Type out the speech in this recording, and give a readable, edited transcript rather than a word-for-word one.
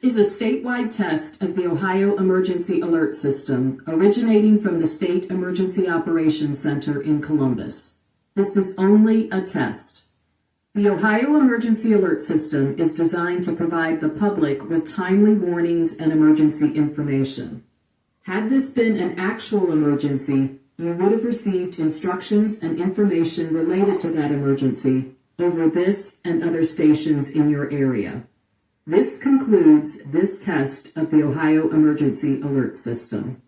This is a statewide test of the Ohio Emergency Alert System, originating from the State Emergency Operations Center in Columbus. This is only a test. The Ohio Emergency Alert System is designed to provide the public with timely warnings and emergency information. Had this been an actual emergency, you would have received instructions and information related to that emergency over this and other stations in your area. This concludes this test of the Ohio Emergency Alert System.